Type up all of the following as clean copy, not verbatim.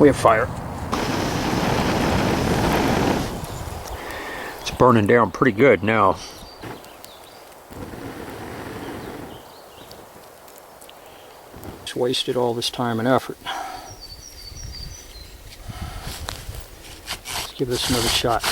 We have fire. It's burning down pretty good now. Just wasted all this time and effort. Let's give this another shot.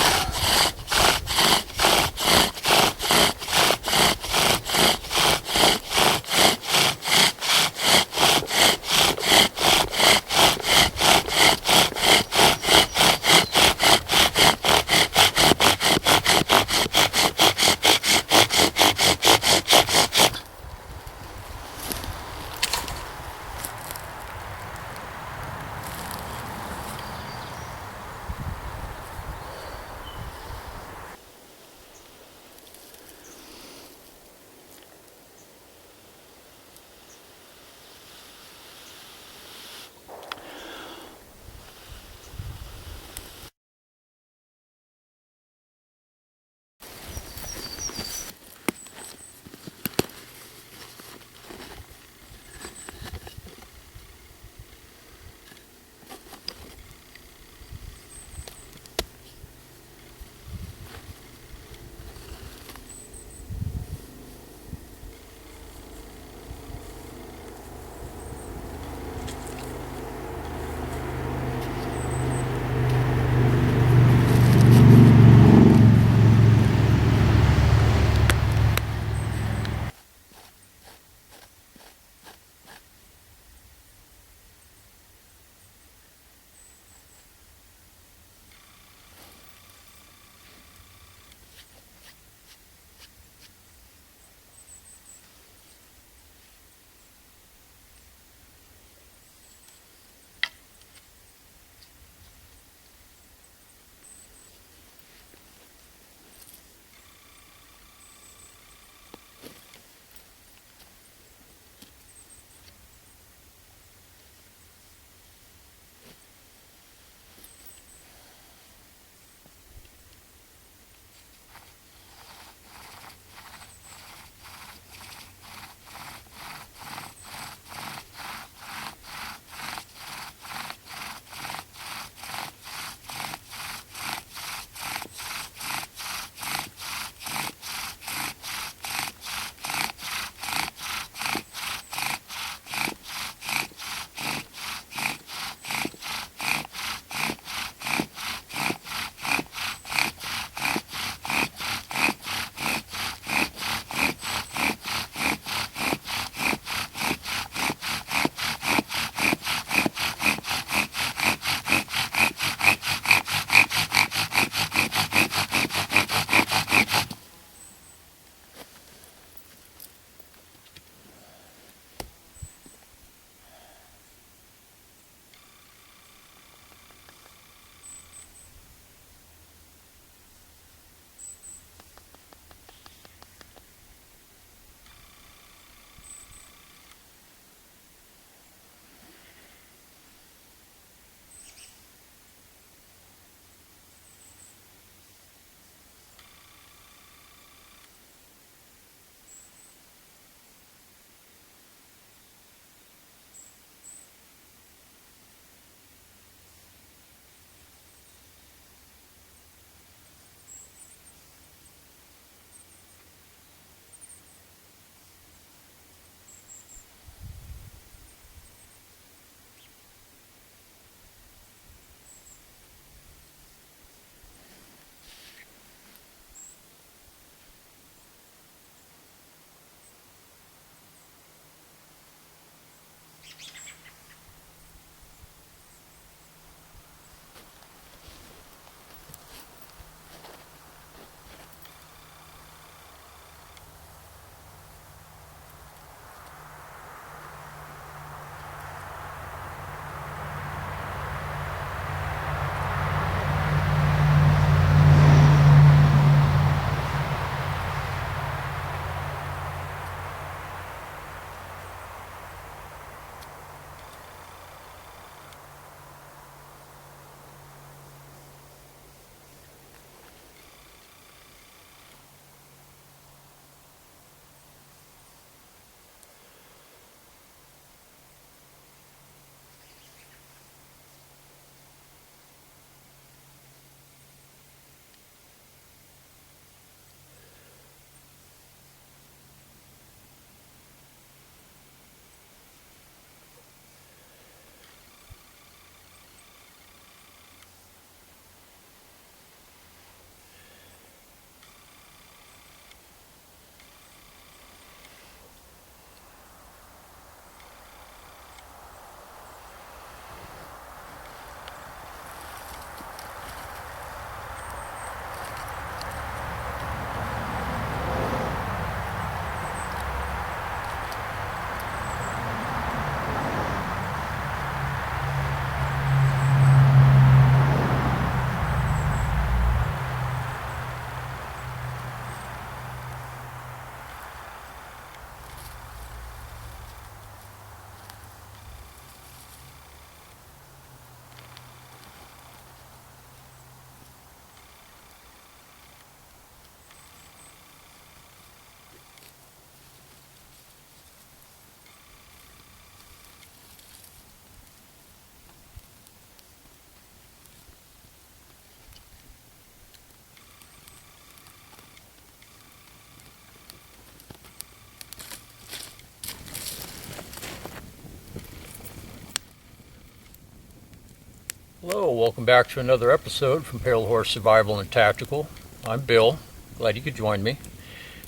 Hello, welcome back to another episode from Pale Horse Survival and Tactical. I'm Bill. Glad you could join me.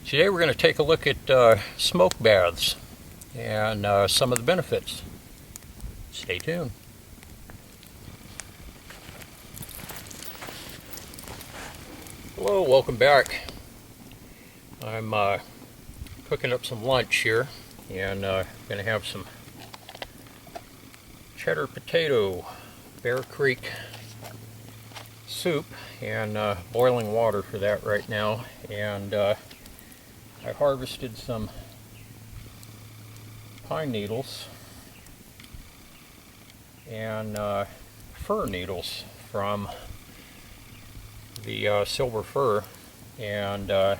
Today we're going to take a look at smoke baths and some of the benefits. Stay tuned. Hello, welcome back. I'm cooking up some lunch here and going to have some cheddar potato Bear Creek soup and boiling water for that right now. And I harvested some pine needles and fir needles from the silver fir, and I'm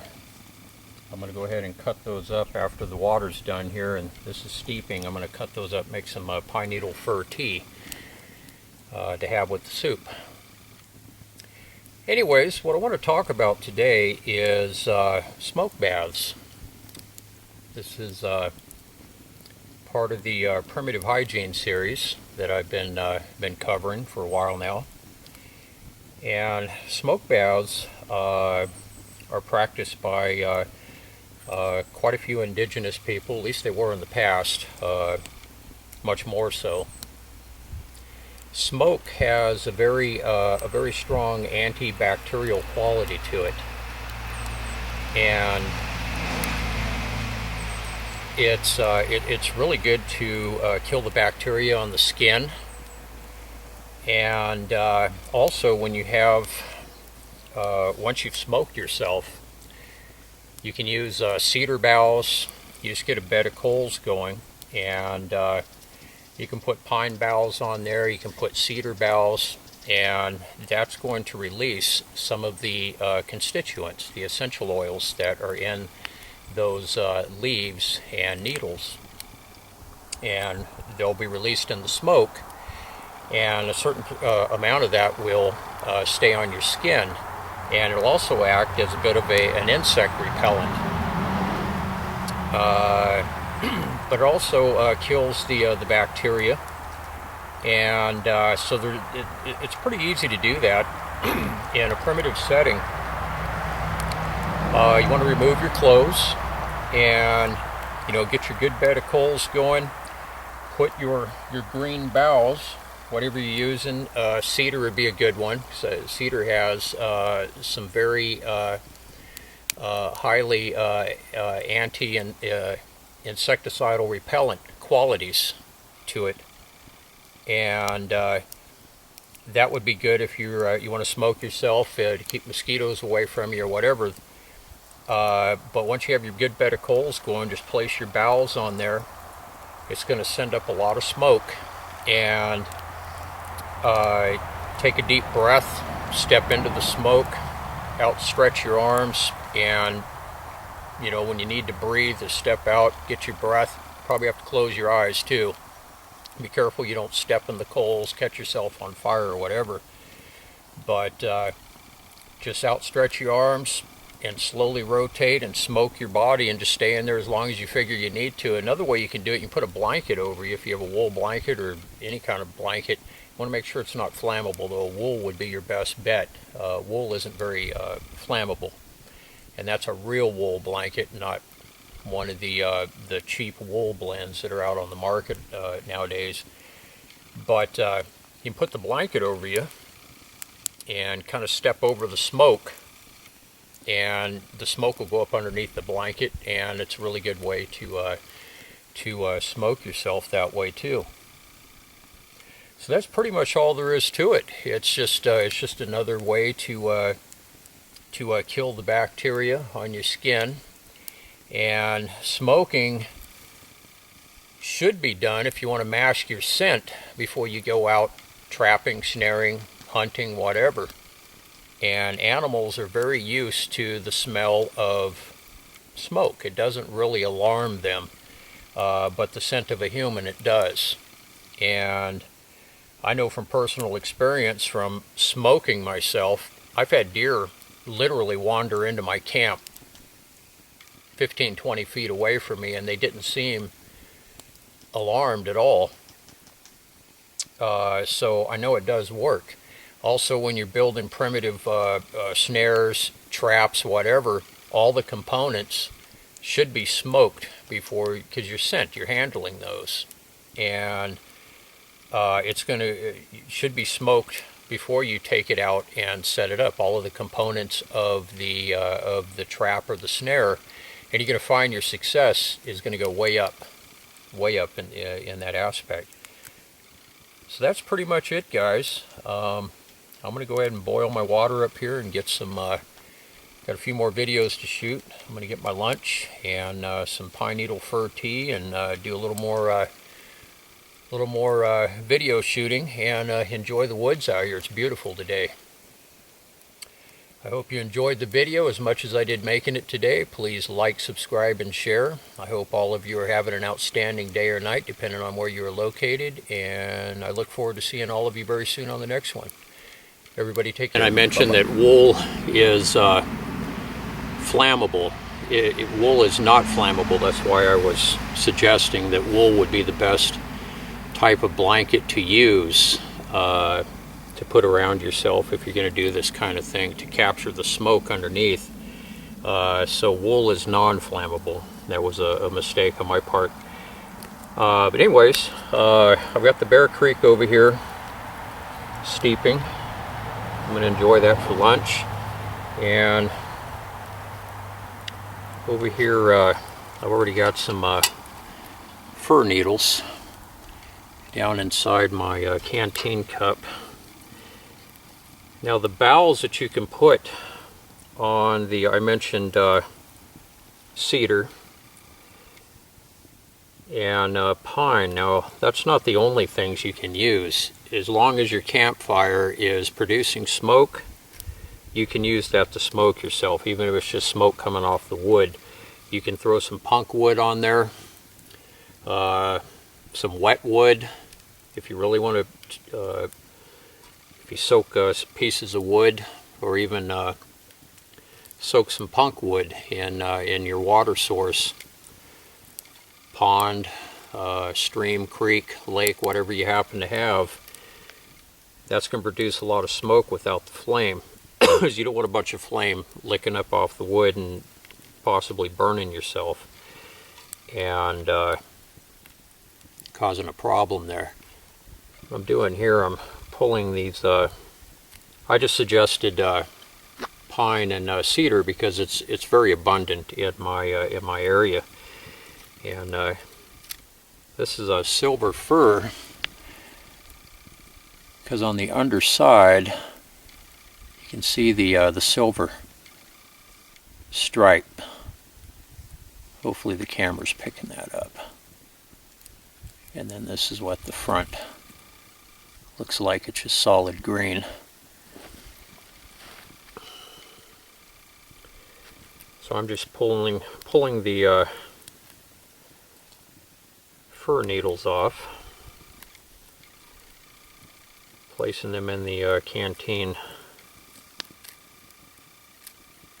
going to go ahead and cut those up after the water's done here, and this is steeping. I'm going to cut those up, make some pine needle fir tea to have with the soup. Anyways, what I want to talk about today is smoke baths. This is part of the primitive hygiene series that I've been covering for a while now. And smoke baths are practiced by quite a few indigenous people. At least they were in the past, much more so. Smoke has a very strong antibacterial quality to it, and it's really good to kill the bacteria on the skin. And also, when you have once you've smoked yourself, you can use cedar boughs. You just get a bed of coals going, and you can put pine boughs on there, you can put cedar boughs, and that's going to release some of the constituents, the essential oils that are in those leaves and needles. And they'll be released in the smoke, and a certain amount of that will stay on your skin, and it'll also act as a bit of an insect repellent. But it also kills the bacteria, and so it's pretty easy to do that in a primitive setting. You want to remove your clothes and get your good bed of coals going. Put your green boughs, whatever you're using. Cedar would be a good one. So cedar has some very highly anti and insecticidal repellent qualities to it, and that would be good if you want to smoke yourself to keep mosquitoes away from you or whatever. But once you have your good bed of coals going, just place your boughs on there. It's going to send up a lot of smoke, and take a deep breath, step into the smoke, outstretch your arms, and when you need to breathe, to step out, get your breath. Probably have to close your eyes too. Be careful you don't step in the coals, catch yourself on fire or whatever. But just outstretch your arms and slowly rotate and smoke your body, and just stay in there as long as you figure you need to. Another way you can do it, you can put a blanket over you if you have a wool blanket or any kind of blanket. You want to make sure it's not flammable, though. Wool would be your best bet. Wool isn't very flammable. And that's a real wool blanket, not one of the cheap wool blends that are out on the market nowadays. But you can put the blanket over you and kind of step over the smoke, and the smoke will go up underneath the blanket, and it's a really good way to smoke yourself that way too. So that's pretty much all there is to it. It's just another way to kill the bacteria on your skin. And smoking should be done if you want to mask your scent before you go out trapping, snaring, hunting, whatever. And animals are very used to the smell of smoke. It doesn't really alarm them, but the scent of a human, it does. And I know from personal experience from smoking myself, I've had deer literally wander into my camp 15-20 feet away from me, and they didn't seem alarmed at all. so I know it does work. Also, when you're building primitive snares, traps, whatever, all the components should be smoked before, because you're handling those, and should be smoked before you take it out and set it up. All of the components of the trap or the snare, and you're going to find your success is going to go way up in that aspect. So that's pretty much it, guys. I'm going to go ahead and boil my water up here and get some. Got a few more videos to shoot. I'm going to get my lunch and some pine needle fir tea and do a little more video shooting and enjoy the woods out here. It's beautiful today. I hope you enjoyed the video as much as I did making it today. Please like, subscribe, and share. I hope all of you are having an outstanding day or night, depending on where you are located, and I look forward to seeing all of you very soon on the next one. Everybody take care. And I mentioned that wool is flammable. Wool is not flammable. That's why I was suggesting that wool would be the best type of blanket to use to put around yourself if you're going to do this kind of thing to capture the smoke underneath. So wool is non-flammable. That was a mistake on my part. But anyways, I've got the Bear Creek over here steeping. I'm going to enjoy that for lunch. And over here I've already got some fir needles down inside my canteen cup. Now the boughs that you can put on the, I mentioned cedar and pine. Now that's not the only things you can use. As long as your campfire is producing smoke, you can use that to smoke yourself, even if it's just smoke coming off the wood. You can throw some punk wood on there, some wet wood. If you really want to, if you soak pieces of wood, or even soak some punk wood in your water source, pond, stream, creek, lake, whatever you happen to have, that's going to produce a lot of smoke without the flame. Because you don't want a bunch of flame licking up off the wood and possibly burning yourself and causing a problem there. What I'm doing here, I'm pulling these, I just suggested pine and cedar because it's very abundant in my area. And this is a silver fir, because on the underside you can see the silver stripe. Hopefully the camera's picking that up. And then this is what the front looks like. It's just solid green. So I'm just pulling the fir needles off, placing them in the canteen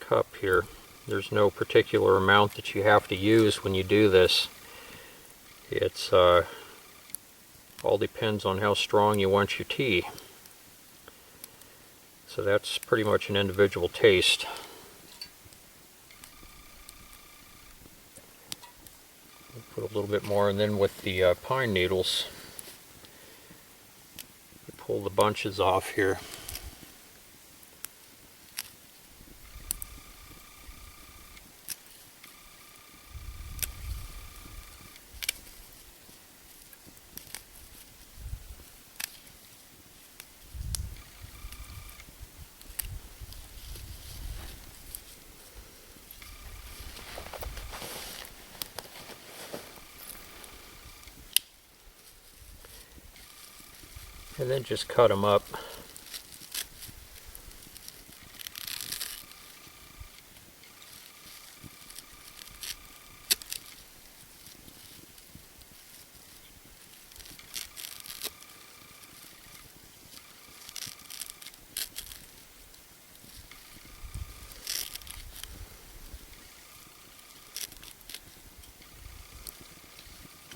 cup here. There's no particular amount that you have to use when you do this. It's all depends on how strong you want your tea. So that's pretty much an individual taste. Put a little bit more, and then with the pine needles, pull the bunches off here. And then just cut them up.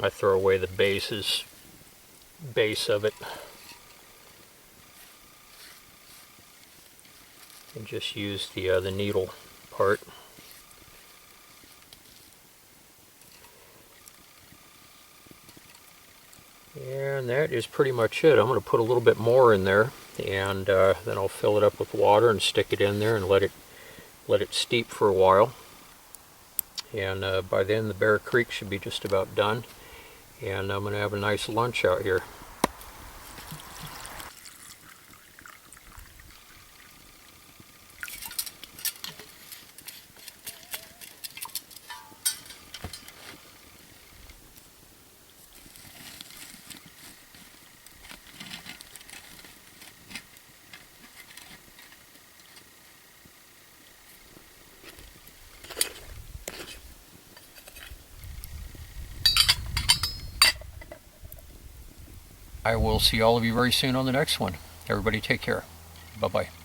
I throw away the base of it. just use the needle part. And that is pretty much it. I'm going to put a little bit more in there, and then I'll fill it up with water and stick it in there and let it steep for a while. And by then the Bear Creek should be just about done, and I'm going to have a nice lunch out here. I will see all of you very soon on the next one. Everybody take care. Bye-bye.